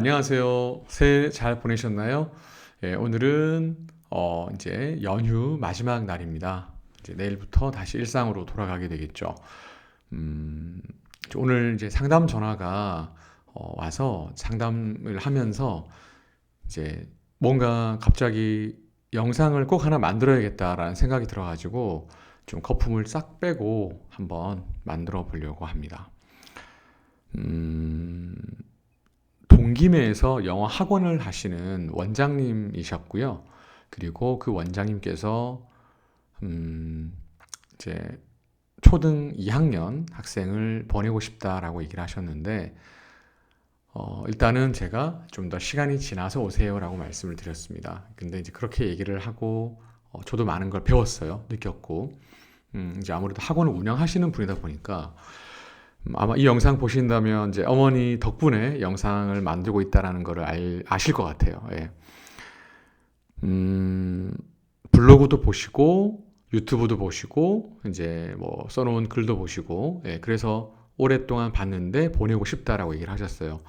안녕하세요. 새해 잘 보내셨나요? 예, 오늘은 이제 연휴 마지막 날입니다. 이제 내일부터 다시 일상으로 돌아가게 되겠죠. 음, 오늘 이제 상담 전화가 와서 상담을 하면서 이제 뭔가 갑자기 영상을 꼭 하나 만들어야겠다라는 생각이 들어가지고 좀 거품을 싹 빼고 한번 만들어 보려고 합니다. 음, 동기매에서 영어 학원을 하시는 원장님이셨고요. 그리고 그 원장님께서 음, 이제 초등 2학년 학생을 보내고 싶다라고 얘기를 하셨는데 일단은 제가 좀 더 시간이 지나서 오세요라고 말씀을 드렸습니다. 근데 이제 그렇게 얘기를 하고 저도 많은 걸 배웠어요. 느꼈고 이제 아무래도 학원을 운영하시는 분이다 보니까 아마 이 영상 보신다면 이제 어머니 덕분에 영상을 만들고 있다라는 거를 아실 것 같아요. 예. 음, 블로그도 보시고 유튜브도 보시고 이제 뭐 써놓은 글도 보시고 예, 그래서 오랫동안 봤는데 보내고 싶다라고 얘기를 하셨어요.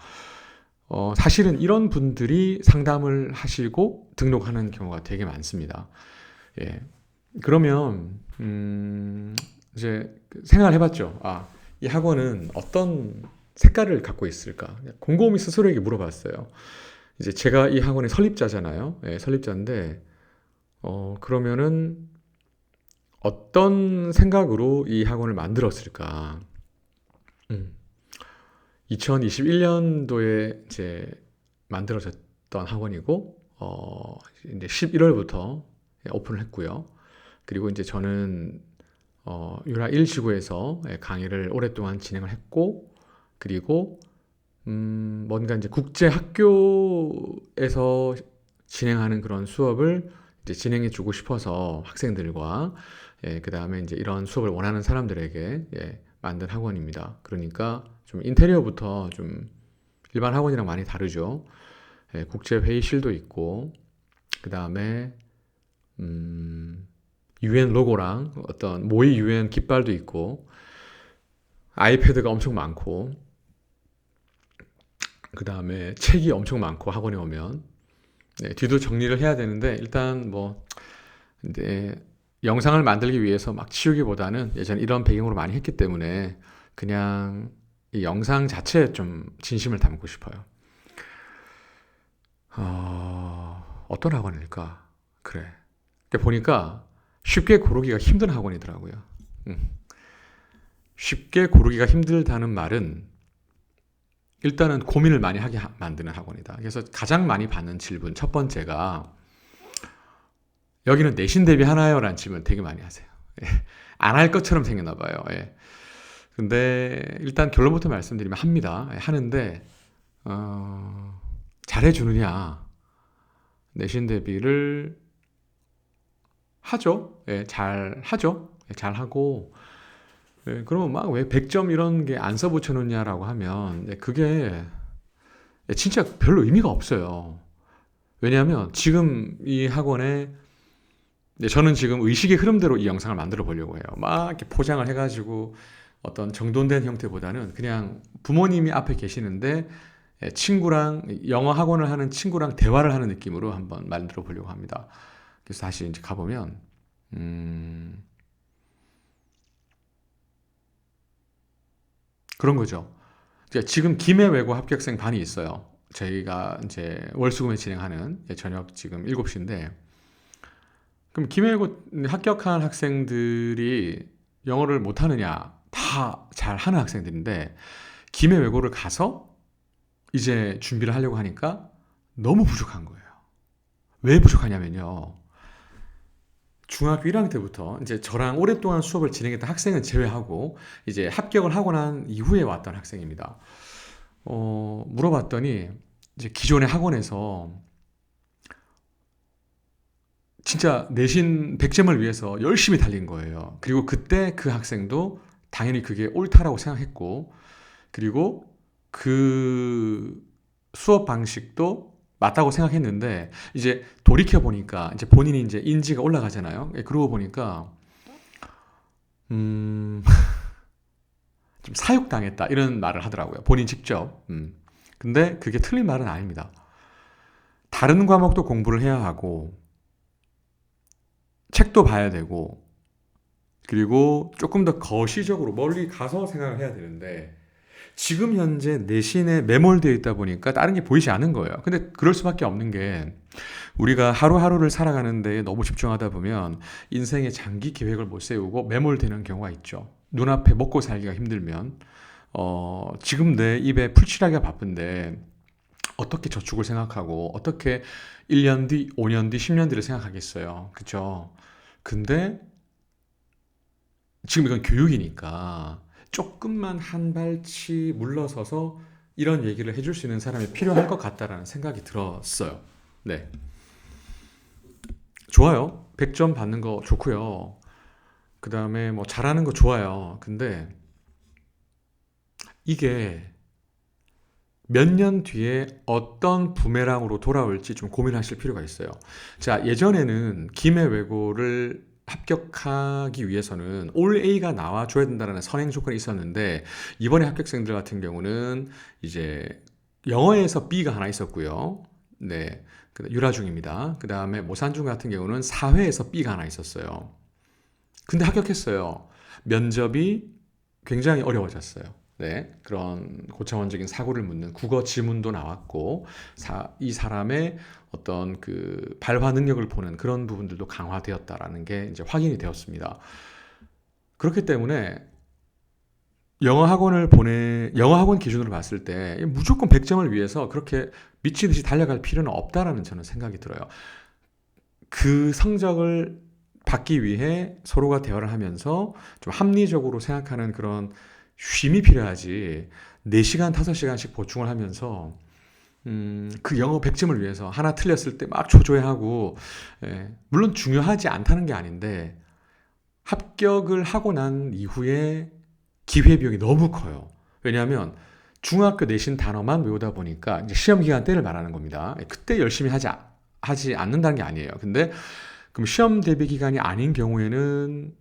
사실은 이런 분들이 상담을 하시고 등록하는 경우가 되게 많습니다. 예. 그러면 이제 생각을 해봤죠. 이 학원은 어떤 색깔을 갖고 있을까? 곰곰이 스스로에게 물어봤어요. 이제 제가 이 학원의 설립자잖아요. 예, 설립자인데 그러면은 어떤 생각으로 이 학원을 만들었을까? 음, 2021년도에 이제 만들어졌던 학원이고 이제 11월부터 오픈을 했고요. 그리고 이제 저는 유라 1지구에서 강의를 오랫동안 진행을 했고, 그리고 뭔가 이제 국제 학교에서 진행하는 그런 수업을 이제 진행해 주고 싶어서 학생들과 그 다음에 이제 이런 수업을 원하는 사람들에게 만든 학원입니다. 그러니까 좀 인테리어부터 좀 일반 학원이랑 많이 다르죠. 국제 회의실도 있고, 그 다음에 UN 로고랑 어떤 모의 UN 깃발도 있고, 아이패드가 엄청 많고, 그 다음에 책이 엄청 많고 학원에 오면 뒤도 정리를 해야 되는데 일단 뭐 이제 영상을 만들기 위해서 막 치우기보다는 예전에 이런 배경으로 많이 했기 때문에 그냥 이 영상 자체에 좀 진심을 담고 싶어요. 어떤 학원일까? 그래. 보니까 쉽게 고르기가 힘든 학원이더라고요. 음. 쉽게 고르기가 힘들다는 말은 일단은 고민을 많이 하게 만드는 학원이다. 그래서 가장 많이 받는 질문 첫 번째가 여기는 내신 대비 하나요? 라는 질문 되게 많이 하세요. 안 할 것처럼 생겼나 봐요. 예. 근데 일단 결론부터 말씀드리면 합니다. 하는데 잘해주느냐 내신 대비를 하죠. 잘 하죠. 잘 하고 그러면 막 왜 100점 이런 게 안 써붙여 놓냐라고 하면 그게 진짜 별로 의미가 없어요. 왜냐하면 지금 이 학원에 저는 지금 의식의 흐름대로 이 영상을 만들어 보려고 해요. 막 이렇게 포장을 해가지고 어떤 정돈된 형태보다는 그냥 부모님이 앞에 계시는데 친구랑 영어 학원을 하는 친구랑 대화를 하는 느낌으로 한번 만들어 보려고 합니다. 그래서 다시 이제 가보면 음, 그런 거죠. 지금 김해 외고 합격생 반이 있어요. 저희가 이제 월수금에 진행하는 저녁 지금 7시인데 그럼 김해 외고 합격한 학생들이 영어를 못하느냐? 다 잘하는 학생들인데 김해 외고를 가서 이제 준비를 하려고 하니까 너무 부족한 거예요. 왜 부족하냐면요. 중학교 1학년 때부터 이제 저랑 오랫동안 수업을 진행했던 학생은 제외하고 이제 합격을 하고 난 이후에 왔던 학생입니다. 물어봤더니 이제 기존의 학원에서 진짜 내신 100점을 위해서 열심히 달린 거예요. 그리고 그때 그 학생도 당연히 그게 옳다라고 생각했고, 그리고 그 수업 방식도 맞다고 생각했는데, 이제 돌이켜보니까, 이제 본인이 이제 인지가 올라가잖아요. 그러고 보니까, 좀 사육당했다. 이런 말을 하더라고요. 본인 직접. 근데 그게 틀린 말은 아닙니다. 다른 과목도 공부를 해야 하고, 책도 봐야 되고, 그리고 조금 더 거시적으로 멀리 가서 생각을 해야 되는데, 지금 현재 내신에 매몰되어 있다 보니까 다른 게 보이지 않는 거예요. 근데 그럴 수밖에 없는 게, 우리가 하루하루를 살아가는데 너무 집중하다 보면 인생의 장기 계획을 못 세우고 매몰되는 경우가 있죠. 눈앞에 먹고 살기가 힘들면, 지금 내 입에 풀칠하기가 바쁜데 어떻게 저축을 생각하고 어떻게 1년 뒤, 5년 뒤, 10년 뒤를 생각하겠어요. 그죠? 근데 지금 이건 교육이니까 조금만 한 발치 물러서서 이런 얘기를 해줄 수 있는 사람이 필요할 것 같다라는 생각이 들었어요. 네. 좋아요. 100점 받는 거 좋고요. 그 다음에 뭐 잘하는 거 좋아요. 근데 이게 몇 년 뒤에 어떤 부메랑으로 돌아올지 좀 고민하실 필요가 있어요. 자, 예전에는 기매외고를 합격하기 위해서는 올 A가 나와줘야 된다는 선행 조건이 있었는데, 이번에 합격생들 같은 경우는 이제 영어에서 B가 하나 있었고요. 네. 유라중입니다. 그 다음에 모산중 같은 경우는 사회에서 B가 하나 있었어요. 근데 합격했어요. 면접이 굉장히 어려워졌어요. 네, 그런 고차원적인 사고를 묻는 국어 지문도 나왔고, 이 사람의 어떤 그 발화 능력을 보는 그런 부분들도 강화되었다라는 게 이제 확인이 되었습니다. 그렇기 때문에 영어 학원 기준으로 봤을 때 무조건 100점을 위해서 그렇게 미친 듯이 달려갈 필요는 없다라는 저는 생각이 들어요. 그 성적을 받기 위해 서로가 대화를 하면서 좀 합리적으로 생각하는 그런 쉼이 필요하지, 4시간, 5시간씩 보충을 하면서 그 영어 100점을 위해서 하나 틀렸을 때 막 초조해하고, 물론 중요하지 않다는 게 아닌데 합격을 하고 난 이후에 기회비용이 너무 커요. 왜냐하면 중학교 내신 단어만 외우다 보니까 이제 시험 기간 때를 말하는 겁니다. 그때 열심히 하지 않는다는 게 아니에요. 근데 그럼 시험 대비 기간이 아닌 경우에는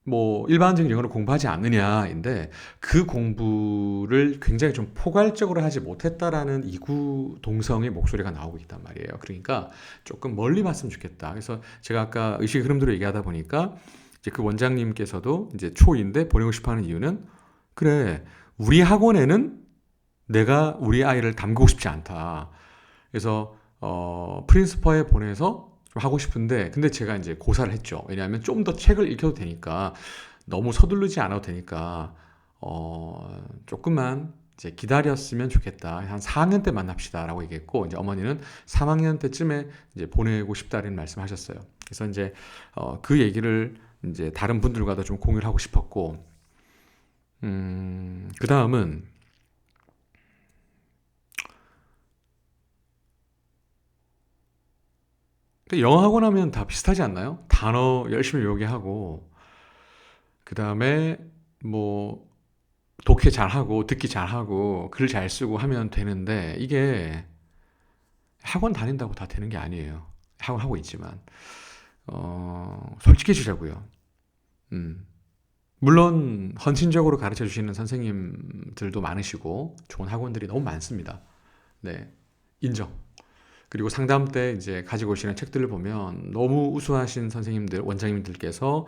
뭐 일반적인 영어를 공부하지 않느냐인데, 그 공부를 굉장히 좀 포괄적으로 하지 못했다라는 이구동성의 목소리가 나오고 있단 말이에요. 그러니까 조금 멀리 봤으면 좋겠다. 그래서 제가 아까 의식의 흐름대로 얘기하다 보니까 이제 그 원장님께서도 이제 초인데 보내고 싶어하는 이유는, 그래, 우리 학원에는 내가 우리 아이를 담그고 싶지 않다. 그래서 프린스퍼에 보내서 좀 하고 싶은데, 근데 제가 이제 고사를 했죠. 왜냐하면 좀 더 책을 읽혀도 되니까, 너무 서두르지 않아도 되니까, 조금만 이제 기다렸으면 좋겠다. 한 4학년 때 만납시다라고 얘기했고, 이제 어머니는 3학년 때쯤에 이제 보내고 싶다는 말씀하셨어요. 그래서 이제 그 얘기를 이제 다른 분들과도 좀 공유를 하고 싶었고, 그 다음은 영어 학원 하면 다 비슷하지 않나요? 단어 열심히 외우게 하고, 그 다음에 뭐 독해 잘하고 듣기 잘하고 글 잘 쓰고 하면 되는데, 이게 학원 다닌다고 다 되는 게 아니에요. 학원 하고 있지만 솔직해지자고요. 음. 물론 헌신적으로 가르쳐 주시는 선생님들도 많으시고 좋은 학원들이 너무 많습니다. 네, 인정. 그리고 상담 때 이제 가지고 오시는 책들을 보면 너무 우수하신 선생님들, 원장님들께서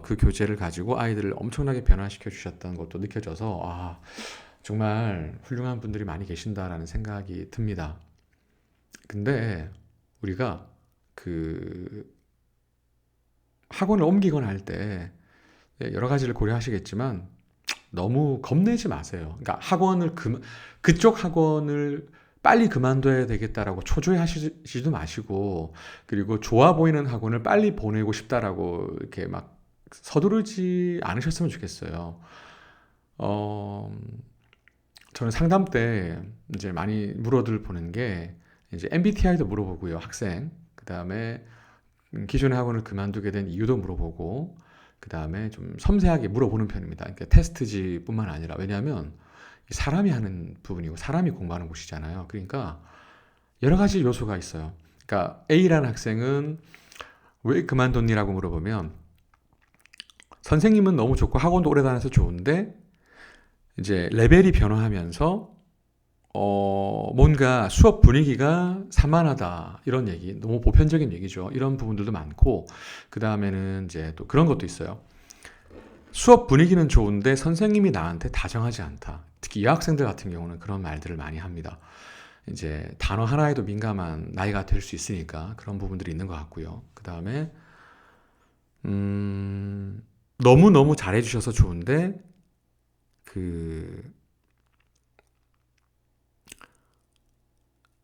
그 교재를 가지고 아이들을 엄청나게 변화시켜 주셨다는 것도 느껴져서, 정말 훌륭한 분들이 많이 계신다라는 생각이 듭니다. 근데 우리가 그 학원을 옮기거나 할 때 여러 가지를 고려하시겠지만 너무 겁내지 마세요. 그러니까 그쪽 학원을 빨리 그만둬야 되겠다라고 초조해 하시지도 마시고, 그리고 좋아 보이는 학원을 빨리 보내고 싶다라고 이렇게 막 서두르지 않으셨으면 좋겠어요. 저는 상담 때 이제 많이 물어들 보는 게, 이제 MBTI도 물어보고요, 학생. 그 다음에 기존의 학원을 그만두게 된 이유도 물어보고, 그 다음에 좀 섬세하게 물어보는 편입니다. 그러니까 테스트지뿐만 아니라, 왜냐하면 사람이 하는 부분이고 사람이 공부하는 곳이잖아요. 그러니까 여러 가지 요소가 있어요. 그러니까 A라는 학생은 왜 그만뒀니라고 물어보면, 선생님은 너무 좋고 학원도 오래 다녀서 좋은데 이제 레벨이 변화하면서 뭔가 수업 분위기가 산만하다 이런 얘기, 너무 보편적인 얘기죠. 이런 부분들도 많고, 그 다음에는 이제 또 그런 것도 있어요. 수업 분위기는 좋은데 선생님이 나한테 다정하지 않다. 특히 여학생들 같은 경우는 그런 말들을 많이 합니다. 이제 단어 하나에도 민감한 나이가 될 수 있으니까 그런 부분들이 있는 것 같고요. 그 다음에 너무너무 잘해주셔서 좋은데 그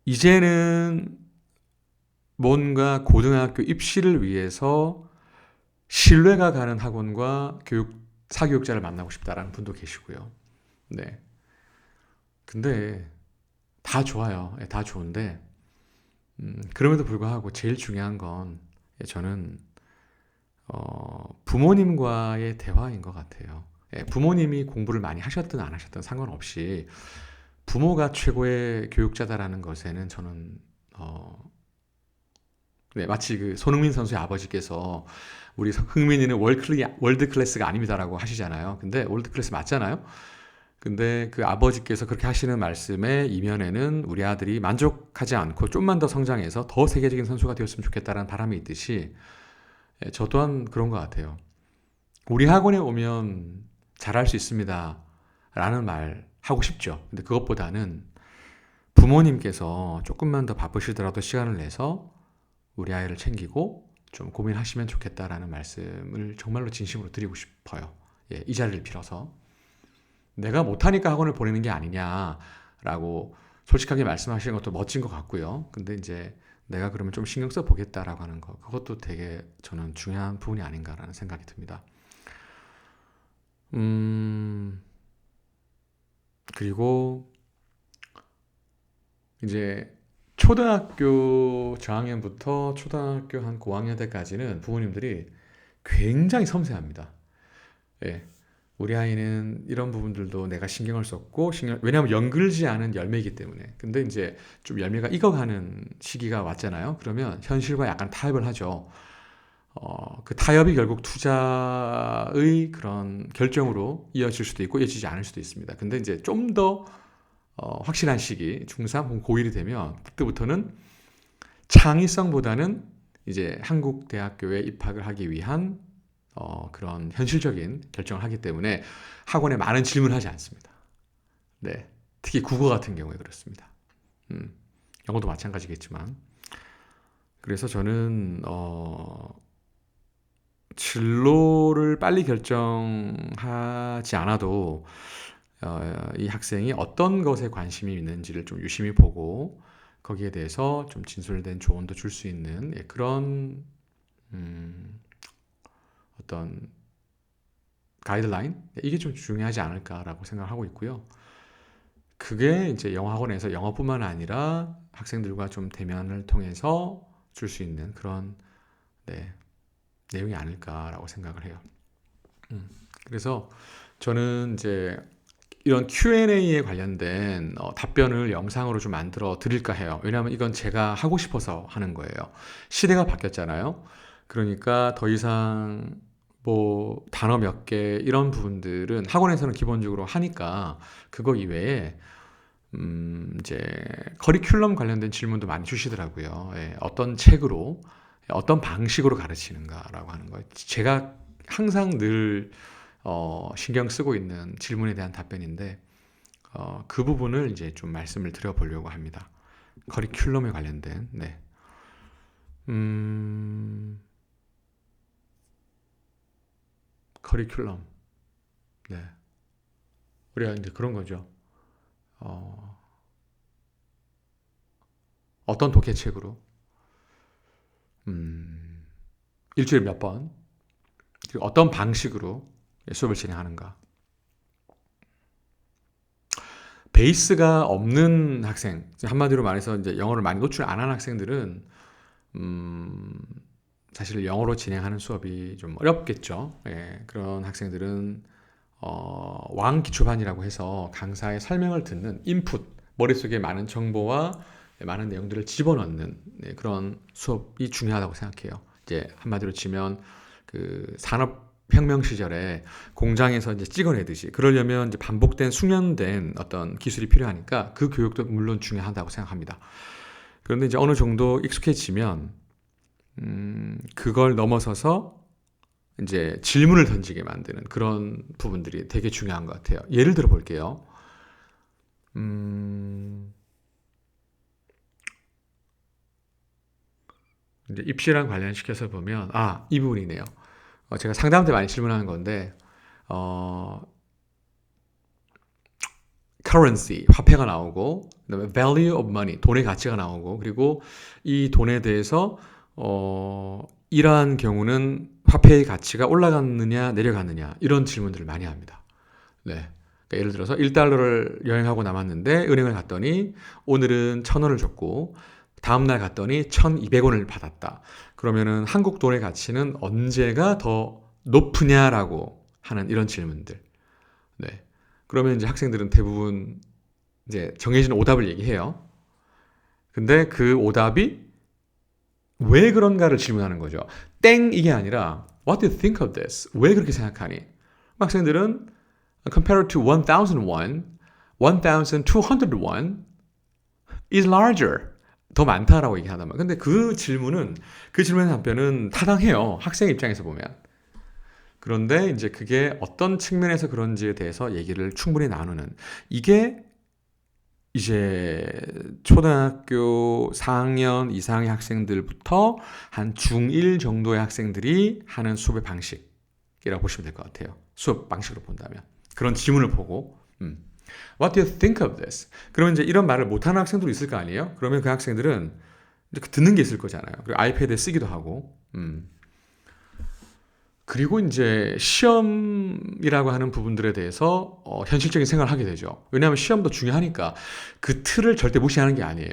이제는 뭔가 고등학교 입시를 위해서 신뢰가 가는 학원과 사교육자를 만나고 싶다라는 분도 계시고요. 네. 근데 다 좋아요. 예, 다 좋은데, 그럼에도 불구하고 제일 중요한 건 저는, 부모님과의 대화인 것 같아요. 예, 부모님이 공부를 많이 하셨든 안 하셨든 상관없이 부모가 최고의 교육자다라는 것에는 저는, 네, 마치 그 손흥민 선수의 아버지께서 우리 흥민이는 월드 클래스가 아닙니다라고 하시잖아요. 근데 월드 클래스 맞잖아요. 근데 그 아버지께서 그렇게 하시는 말씀의 이면에는 우리 아들이 만족하지 않고 좀만 더 성장해서 더 세계적인 선수가 되었으면 좋겠다는 바람이 있듯이 예, 저 또한 그런 것 같아요. 우리 학원에 오면 잘할 수 있습니다. 라는 말 하고 싶죠. 근데 그것보다는 부모님께서 조금만 더 바쁘시더라도 시간을 내서 우리 아이를 챙기고 좀 고민하시면 좋겠다라는 말씀을 정말로 진심으로 드리고 싶어요. 예, 이 자리를 빌어서. 내가 못하니까 학원을 보내는 게 아니냐라고 솔직하게 말씀하시는 것도 멋진 것 같고요. 근데 이제 내가 그러면 좀 신경 써 보겠다라고 하는 거, 그것도 되게 저는 중요한 부분이 아닌가라는 생각이 듭니다. 음, 그리고 이제 초등학교 저학년부터 초등학교 한 고학년 때까지는 부모님들이 굉장히 섬세합니다. 예. 우리 아이는 이런 부분들도 내가 신경을 썼고, 왜냐하면 연글지 않은 열매이기 때문에. 근데 이제 좀 열매가 익어가는 시기가 왔잖아요. 그러면 현실과 약간 타협을 하죠. 그 타협이 결국 투자의 그런 결정으로 이어질 수도 있고, 이어지지 않을 수도 있습니다. 근데 이제 좀 더 확실한 시기, 중3 혹은 고1이 되면, 그때부터는 창의성보다는 이제 한국 대학교에 입학을 하기 위한 그런 현실적인 결정을 하기 때문에 학원에 많은 질문을 하지 않습니다. 네. 특히 국어 같은 경우에 그렇습니다. 음, 영어도 마찬가지겠지만. 그래서 저는, 진로를 빨리 결정하지 않아도, 이 학생이 어떤 것에 관심이 있는지를 좀 유심히 보고, 거기에 대해서 좀 진솔된 조언도 줄 수 있는 예, 그런, 음, 어떤 가이드라인? 이게 좀 중요하지 않을까라고 생각하고 있고요. 그게 이제 영어학원에서 영어뿐만 아니라 학생들과 좀 대면을 통해서 줄 수 있는 그런 네, 내용이 아닐까라고 생각을 해요. 그래서 저는 이제 이런 Q&A에 관련된 답변을 영상으로 좀 만들어 드릴까 해요. 왜냐하면 이건 제가 하고 싶어서 하는 거예요. 시대가 바뀌었잖아요. 그러니까 더 이상 뭐 단어 몇 개 이런 부분들은 학원에서는 기본적으로 하니까 그거 이외에 이제 커리큘럼 관련된 질문도 많이 주시더라고요. 예, 어떤 책으로 어떤 방식으로 가르치는가라고 하는 거예요. 제가 항상 늘 신경 쓰고 있는 질문에 대한 답변인데 그 부분을 이제 좀 말씀을 드려보려고 합니다. 커리큘럼에 관련된 네. 음, 커리큘럼 네. 우리가 이제 그런 거죠. 어, 어떤 독해책으로 음, 일주일에 몇 번, 그리고 어떤 방식으로 수업을 진행하는가. 베이스가 없는 학생, 한마디로 말해서 이제 영어를 많이 노출 안 한 학생들은 음, 사실 영어로 진행하는 수업이 좀 어렵겠죠. 예, 그런 학생들은 왕 기초반이라고 해서 강사의 설명을 듣는 인풋, 머릿속에 많은 정보와 많은 내용들을 집어넣는 그런 수업이 중요하다고 생각해요. 이제 한마디로 치면 그 산업 혁명 시절에 공장에서 이제 찍어내듯이 그러려면 이제 반복된 숙련된 어떤 기술이 필요하니까 그 교육도 물론 중요하다고 생각합니다. 그런데 이제 어느 정도 익숙해지면 그걸 넘어서서 이제 질문을 던지게 만드는 그런 부분들이 되게 중요한 것 같아요. 예를 들어 볼게요. 이제 입시랑 관련시켜서 보면 이 부분이네요. 제가 상담 때 많이 질문하는 건데 currency, 화폐가 나오고 그다음에 value of money, 돈의 가치가 나오고 그리고 이 돈에 대해서 이러한 경우는 화폐의 가치가 올라갔느냐 내려갔느냐 이런 질문들을 많이 합니다. 네. 그러니까 예를 들어서 1달러를 여행하고 남았는데 은행을 갔더니 오늘은 1,000원을 줬고 다음날 갔더니 1,200원을 받았다. 그러면은 한국 돈의 가치는 언제가 더 높으냐라고 하는 이런 질문들. 네. 그러면 이제 학생들은 대부분 이제 정해진 오답을 얘기해요. 근데 그 오답이 왜 그런가를 질문하는 거죠. 땡 이게 아니라 What do you think of this? 왜 그렇게 생각하니? 학생들은 compared to 1,001, 1,201 is larger. 더 많다라고 얘기하단 말이에요. 근데 그 질문의 답변은 타당해요. 학생 입장에서 보면. 그런데 이제 그게 어떤 측면에서 그런지에 대해서 얘기를 충분히 나누는 이게 이제 초등학교 4학년 이상의 학생들부터 한 중1 정도의 학생들이 하는 수업의 방식이라고 보시면 될 것 같아요. 수업 방식으로 본다면. 그런 질문을 보고 What do you think of this? 그러면 이제 이런 말을 못하는 학생들도 있을 거 아니에요? 그러면 그 학생들은 듣는 게 있을 거잖아요. 그리고 아이패드에 쓰기도 하고 그리고 이제 시험이라고 하는 부분들에 대해서 현실적인 생각을 하게 되죠. 왜냐하면 시험도 중요하니까 그 틀을 절대 무시하는 게 아니에요.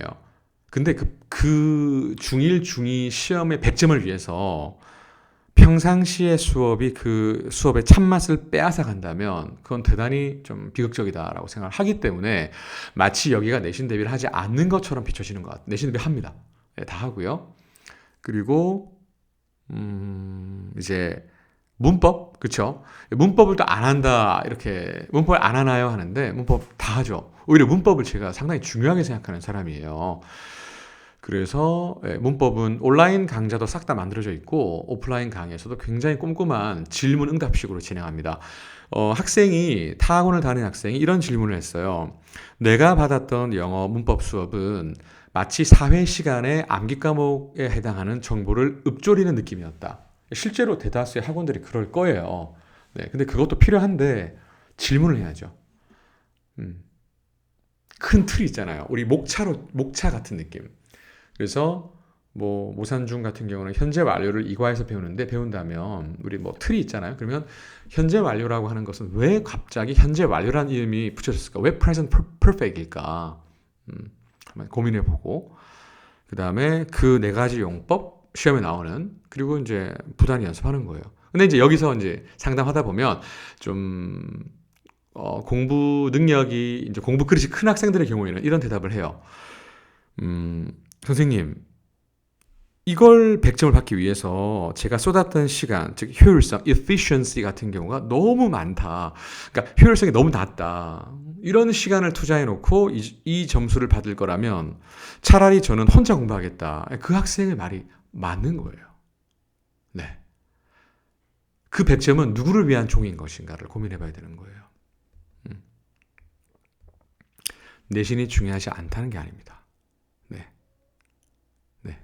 근데 그 중1, 중2 시험의 100점을 위해서 평상시의 수업이 그 수업의 참맛을 빼앗아 간다면 그건 대단히 좀 비극적이다라고 생각을 하기 때문에 마치 여기가 내신 대비를 하지 않는 것처럼 비춰지는 것 같아요. 내신 대비 합니다. 네, 다 하고요. 그리고 이제 문법, 그쵸? 문법을 또 안 한다, 이렇게, 문법을 안 하나요? 하는데, 문법 다 하죠. 오히려 문법을 제가 상당히 중요하게 생각하는 사람이에요. 그래서, 문법은 온라인 강좌도 싹 다 만들어져 있고, 오프라인 강의에서도 굉장히 꼼꼼한 질문 응답식으로 진행합니다. 학생이, 타학원을 다니는 학생이 이런 질문을 했어요. 내가 받았던 영어 문법 수업은 마치 사회 시간의 암기 과목에 해당하는 정보를 읊조리는 느낌이었다. 실제로 대다수의 학원들이 그럴 거예요. 네, 근데 그것도 필요한데 질문을 해야죠. 큰 틀이 있잖아요. 우리 목차 같은 느낌. 그래서 뭐 모산중 같은 경우는 현재 완료를 이과에서 배운다면 우리 뭐 틀이 있잖아요. 그러면 현재 완료라고 하는 것은 왜 갑자기 현재 완료라는 이름이 붙여졌을까? 왜 present perfect일까? 한번 고민해 보고 그 다음에 그 네 가지 용법 시험에 나오는 그리고 이제 부단히 연습하는 거예요. 근데 이제 여기서 이제 상담하다 보면 좀 공부 능력이 이제 공부 그릇이 큰 학생들의 경우에는 이런 대답을 해요. 선생님, 이걸 100점을 받기 위해서 제가 쏟았던 시간, 즉 효율성, efficiency 같은 경우가 너무 많다. 그러니까 효율성이 너무 낮다. 이런 시간을 투자해 놓고 이 점수를 받을 거라면 차라리 저는 혼자 공부하겠다. 그 학생의 말이 맞는 거예요. 네. 그 100점은 누구를 위한 종인 것인가를 고민해 봐야 되는 거예요. 내신이 중요하지 않다는 게 아닙니다. 네. 네.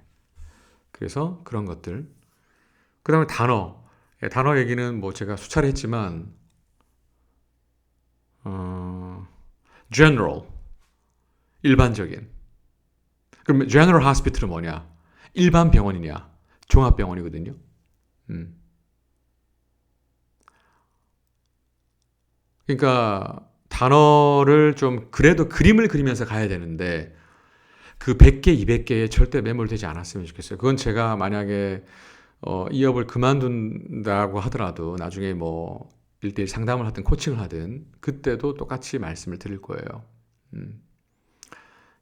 그래서 그런 것들. 그 다음에 단어. 단어 얘기는 뭐 제가 수차례 했지만, general. 일반적인. 그럼 general hospital은 뭐냐? 일반 병원이냐? 종합병원이거든요. 그러니까 단어를 좀 그래도 그림을 그리면서 가야 되는데 그 100개, 200개에 절대 매몰되지 않았으면 좋겠어요. 그건 제가 만약에 이 업을 그만둔다고 하더라도 나중에 뭐 1대1 상담을 하든 코칭을 하든 그때도 똑같이 말씀을 드릴 거예요.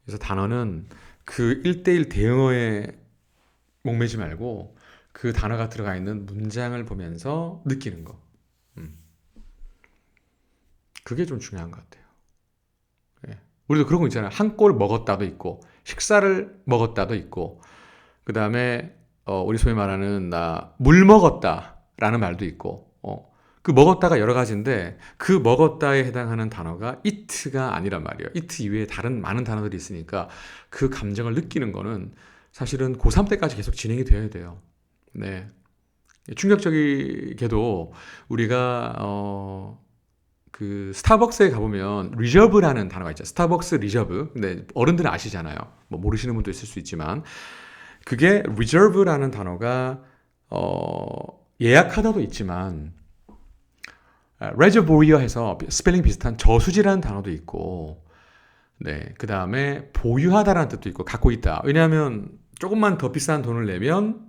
그래서 단어는 그 1대1 대응어에 목매지 말고 그 단어가 들어가 있는 문장을 보면서 느끼는 거. 그게 좀 중요한 것 같아요. 예. 우리도 그런 거 있잖아요. 한 골 먹었다도 있고, 식사를 먹었다도 있고, 그 다음에 우리 소위 말하는 나 물 먹었다라는 말도 있고, 그 먹었다가 여러 가지인데 그 먹었다에 해당하는 단어가 it가 아니란 말이에요. it 이외에 다른 많은 단어들이 있으니까 그 감정을 느끼는 거는 사실은 고3 때까지 계속 진행이 되어야 돼요. 네. 충격적이게도 우리가 그 스타벅스에 가보면 리저브라는 단어가 있죠. 스타벅스 리저브. 근데 어른들은 아시잖아요. 뭐 모르시는 분도 있을 수 있지만 그게 reserve라는 단어가 예약하다도 있지만 reservoir 해서 스펠링 비슷한 저수지라는 단어도 있고 네, 그 다음에 보유하다라는 뜻도 있고 갖고 있다. 왜냐하면 조금만 더 비싼 돈을 내면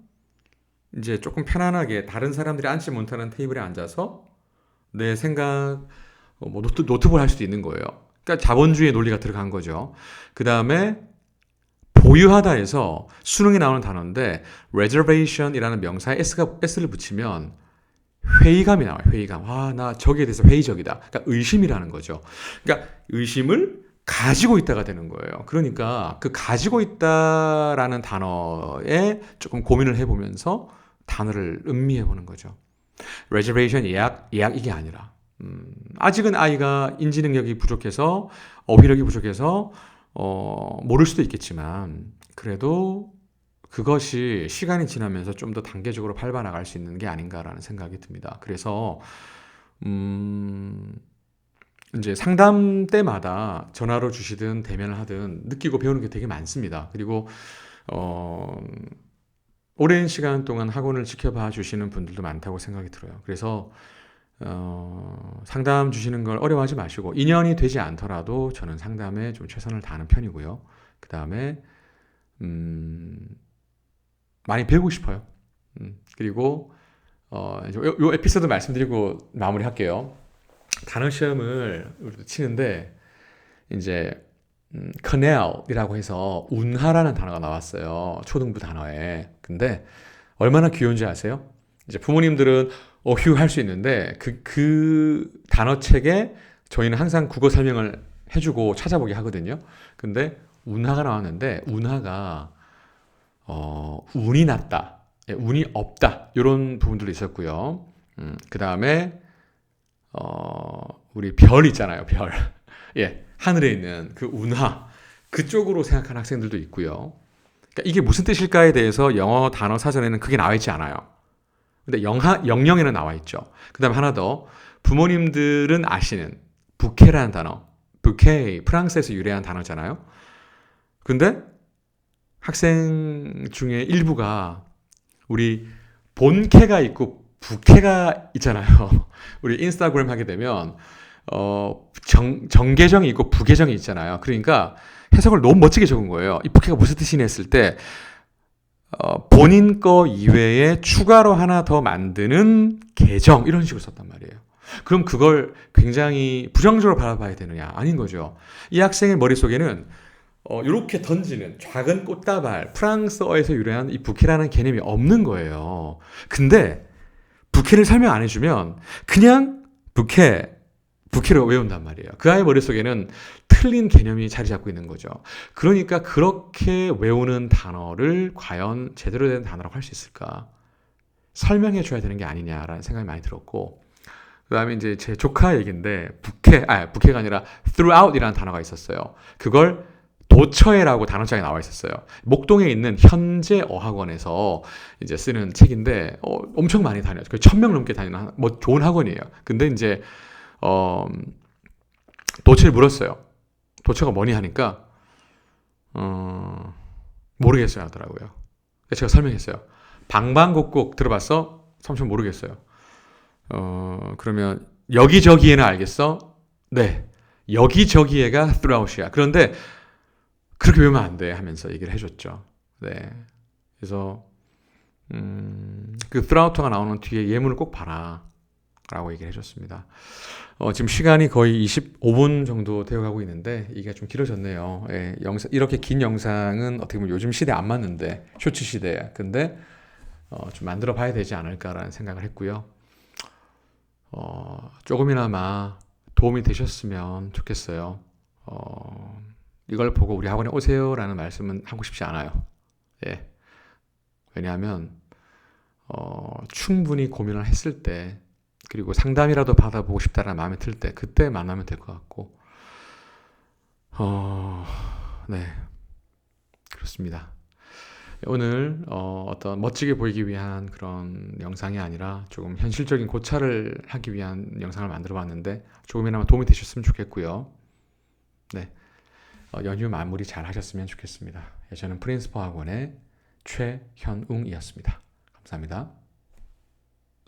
이제 조금 편안하게 다른 사람들이 앉지 못하는 테이블에 앉아서 내 생각 뭐 노트북을 할 수도 있는 거예요. 그러니까 자본주의의 논리가 들어간 거죠. 그 다음에 보유하다에서 수능에 나오는 단어인데 reservation이라는 명사에 s를 붙이면 회의감이 나와요. 회의감. 아, 나 저기에 대해서 회의적이다. 그러니까 의심이라는 거죠. 그러니까 의심을 가지고 있다가 되는 거예요. 그러니까 그 가지고 있다라는 단어에 조금 고민을 해보면서 단어를 음미해 보는 거죠. reservation 예약 이게 아니라 아직은 아이가 인지 능력이 부족해서 어휘력이 부족해서 모를 수도 있겠지만 그래도 그것이 시간이 지나면서 좀 더 단계적으로 밟아나갈 수 있는 게 아닌가라는 생각이 듭니다. 그래서 이제 상담 때마다 전화로 주시든 대면을 하든 느끼고 배우는 게 되게 많습니다. 그리고 오랜 시간 동안 학원을 지켜봐 주시는 분들도 많다고 생각이 들어요. 그래서 상담 주시는 걸 어려워하지 마시고 인연이 되지 않더라도 저는 상담에 좀 최선을 다하는 편이고요. 그 다음에 많이 배우고 싶어요. 그리고 요 에피소드 말씀드리고 마무리할게요. 단어 시험을 우리도 치는데 이제 커넬이라고 해서 운하라는 단어가 나왔어요. 초등부 단어에. 근데 얼마나 귀여운지 아세요? 이제 부모님들은 휴 할 수 있는데 그 단어책에 저희는 항상 국어 설명을 해주고 찾아보게 하거든요. 근데 운하가 나왔는데 운하가 운이 났다, 운이 없다 이런 부분들도 있었고요. 그 다음에 우리 별 있잖아요, 별. 예, 하늘에 있는 그 운하 그쪽으로 생각하는 학생들도 있고요. 그러니까 이게 무슨 뜻일까에 대해서 영어 단어 사전에는 그게 나와 있지 않아요. 근데 영영에는 나와 있죠. 그 다음에 하나 더 부모님들은 아시는 부케라는 단어. 부케 프랑스에서 유래한 단어잖아요. 근데 학생 중에 일부가 우리 본캐가 있고 부캐가 있잖아요. 우리 인스타그램 하게 되면 정계정이 있고 부계정이 있잖아요. 그러니까 해석을 너무 멋지게 적은 거예요. 이 부캐가 무슨 뜻이냐 했을 때 본인 거 이외에 추가로 하나 더 만드는 계정 이런 식으로 썼단 말이에요. 그럼 그걸 굉장히 부정적으로 바라봐야 되느냐? 아닌 거죠. 이 학생의 머릿속에는 이렇게 던지는 작은 꽃다발, 프랑스어에서 유래한 이 부케라는 개념이 없는 거예요. 근데 부케를 설명 안 해주면 그냥 부케를 외운단 말이에요. 그 아이 머릿속에는 틀린 개념이 자리 잡고 있는 거죠. 그러니까 그렇게 외우는 단어를 과연 제대로 된 단어라고 할 수 있을까? 설명해 줘야 되는 게 아니냐라는 생각이 많이 들었고, 그 다음에 이제 제 조카 얘기인데, 부캐가 아니라 throughout이라는 단어가 있었어요. 그걸 도처에라고 단어장에 나와 있었어요. 목동에 있는 현재 어학원에서 이제 쓰는 책인데, 엄청 많이 다녀요. 거의 1000명 넘게 다니는, 뭐 좋은 학원이에요. 근데 이제, 도처를 물었어요. 도처가 뭐니 하니까, 모르겠어요 하더라고요. 제가 설명했어요. 방방곡곡 들어봤어? 삼촌 모르겠어요. 그러면 여기저기에는 알겠어? 네. 여기저기에가 throughout이야. 그런데 그렇게 외우면 안 돼 하면서 얘기를 해줬죠. 네. 그래서 그 throughout가 나오는 뒤에 예문을 꼭 봐라 라고 얘기를 해줬습니다. 지금 시간이 거의 25분 정도 되어가고 있는데 이게 좀 길어졌네요. 예, 이렇게 긴 영상은 어떻게 보면 요즘 시대에 안 맞는데 쇼츠 시대에 근데 좀 만들어 봐야 되지 않을까라는 생각을 했고요. 조금이나마 도움이 되셨으면 좋겠어요. 이걸 보고 우리 학원에 오세요라는 말씀은 하고 싶지 않아요. 예. 왜냐하면 충분히 고민을 했을 때, 그리고 상담이라도 받아보고 싶다라는 마음이 들 때, 그때 만나면 될 것 같고, 네, 그렇습니다. 오늘 어떤 멋지게 보이기 위한 그런 영상이 아니라 조금 현실적인 고찰을 하기 위한 영상을 만들어 봤는데 조금이나마 도움이 되셨으면 좋겠고요. 네, 연휴 마무리 잘 하셨으면 좋겠습니다. 저는 프린스퍼 학원의 최현웅이었습니다. 감사합니다.